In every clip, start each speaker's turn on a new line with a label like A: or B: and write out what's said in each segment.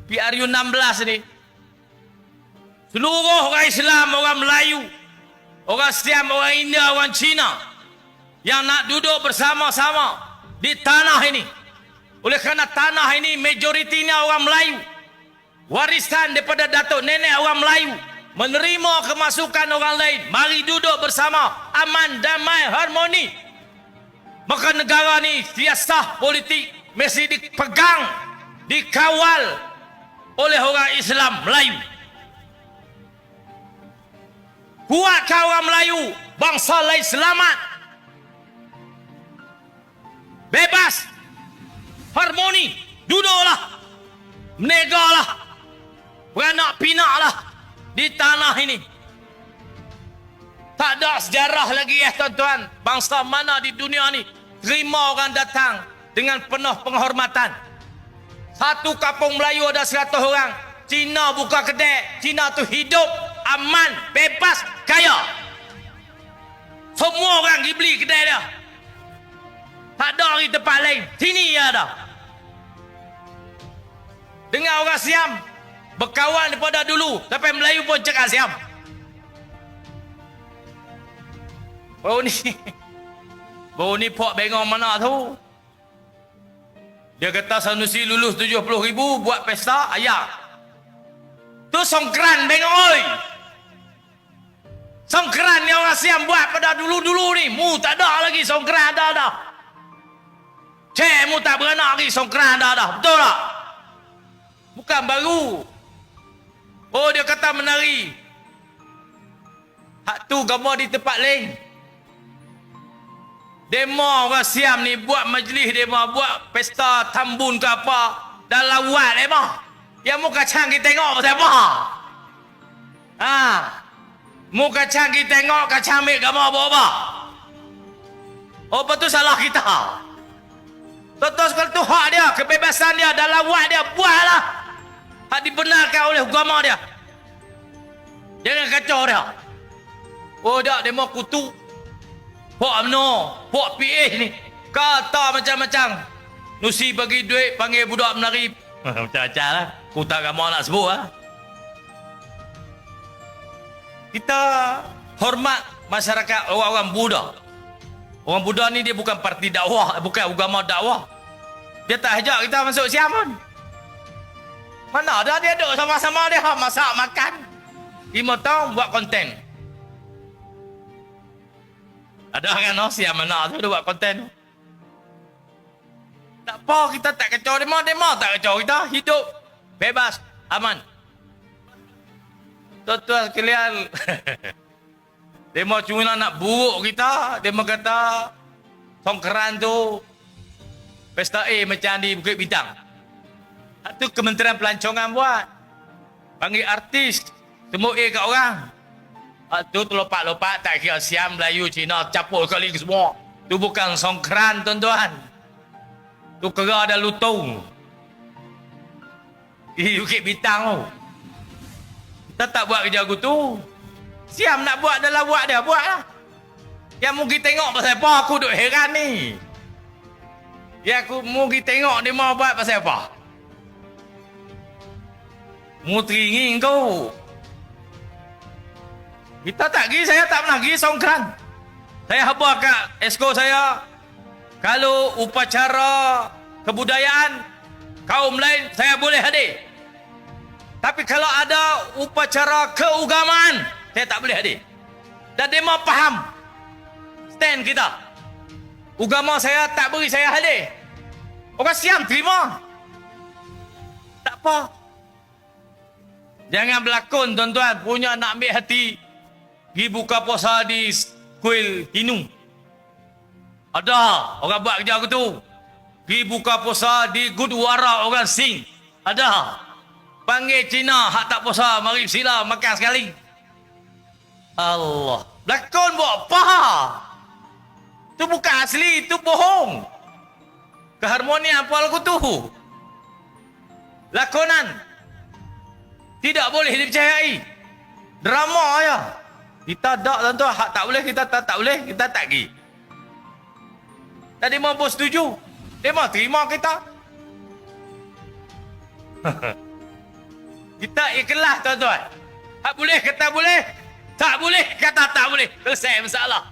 A: PRU 16 ni. Seluruh orang Islam, orang Melayu, orang Siam, orang India, orang Cina yang nak duduk bersama-sama di tanah ini. Oleh kerana tanah ini majoritinya orang Melayu. Warisan daripada datuk nenek orang Melayu. Menerima kemasukan orang lain. Mari duduk bersama. Aman, damai, harmoni. Maka negara ni siasah politik mesti dipegang, dikawal oleh orang Islam Melayu. Kuatkah orang Melayu, bangsa lain selamat, bebas, harmoni, duduklah, menegalah, beranak pinaklah di tanah ini. Tak ada sejarah lagi tuan-tuan, bangsa mana di dunia ni terima orang datang dengan penuh penghormatan. Satu kampung Melayu ada 100 orang. Cina buka kedai, Cina tu hidup aman, bebas, kaya. Semua orang pergi beli kedai dia. Tak ada di tempat lain. Sini ya ada. Dengan orang Siam berkawan daripada dulu, sampai Melayu pun cakap Siam. Baru ni Pok Bengong mana tu? Dia kata Sanusi lulus 70,000 buat pesta ayak. Tu songkran Bengong oi. Songkran yang orang Siam buat pada dulu-dulu ni. Mu tak ada lagi songkran dah. Cik mu tak beranak lagi songkran dah. Betul tak? Bukan baru. Oh dia kata menari. Hak tu gambar di tempat lain. Demo orang Siam ni buat majlis demo, buat pesta tambun ke apa, dalam wat demo. Yang mu kacang kita tengok pasal apa? Mu kacang kita tengok, kacang ambil gambar apa? Oh betul salah kita. Tuan-tuan sekali tu hak dia, kebebasan dia, dalam wat dia, buatlah. Hak dibenarkan oleh agama dia. Jangan kacau dia. Oh dak demo kutu. Pok UMNO, Pok PH ni kata macam-macam. Nusi bagi duit, panggil budak menari. Macam-macam lah. Ku tak ramai nak sebut lah. Kita hormat masyarakat orang-orang Buddha. Orang Buddha ni dia bukan parti dakwah, bukan agama dakwah. Dia tak ajak kita masuk Siam pun. Mana ada dia duduk sama-sama dia masak makan. 5 tahun buat konten. Ada kan Siam mana tu dia buat konten. Tak apa kita tak kacau demo tak kacau kita. Hidup bebas, aman. Tuan-tuan sekalian. Demo cuma nak buruk kita. Demo kata songkeran tu pesta A macam di Bukit Bintang. Itu Kementerian Pelancongan buat. Panggil artis, semua A kat orang. Tu terlopak-lopak tak kira Siam, Melayu, Cina campur kali semua. Tu bukan songkran tuan-tuan. Tu kera ada lutung. Di Bukit Bintang tu. Kita tak buat kerja aku tu. Siam nak buat dalam buat dia, buatlah. Yang mungkin tengok pasal apa aku duk heran ni. Yang aku mungkin tengok dia mau buat pasal apa. Mu teringin kau. Kita tak pergi, saya tak pernah pergi songkran. Saya habar kat esko saya. Kalau upacara kebudayaan kaum lain, saya boleh hadir. Tapi kalau ada upacara keagamaan, saya tak boleh hadir. Dan dia mau faham stand kita. Agama saya tak beri saya hadir. Orang Siam terima. Tak apa. Jangan berlakon tuan-tuan, punya nak ambil hati. Pergi buka puasa di kuil Hinu. Ada orang buat kerja aku tu. Pergi buka puasa di Gurdwara orang Sing. Ada. Panggil Cina hak tak puasa, mari sila makan sekali. Allah. Lakon buat apa? Tu bukan asli, tu bohong. Keharmonian apa lagu tu? Lakonan. Tidak boleh dipercayai. Drama ya. Kita tak tuan-tuan, hak tak boleh, kita tak boleh, kita tak pergi. Tadi mau setuju. Dia mau terima kita. Kita ikhlas tuan-tuan. Tak boleh kata boleh. Tak boleh kata tak boleh. Selesai masalah.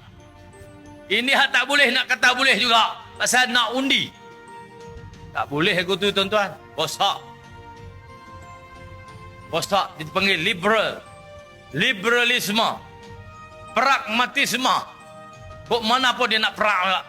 A: Ini hak tak boleh nak kata boleh juga. Pasal nak undi. Tak boleh aku tu tuan-tuan. Bosak. Bosak dipanggil liberal. Liberalisme. Pragmatisme. Kok mana pun dia nak perang.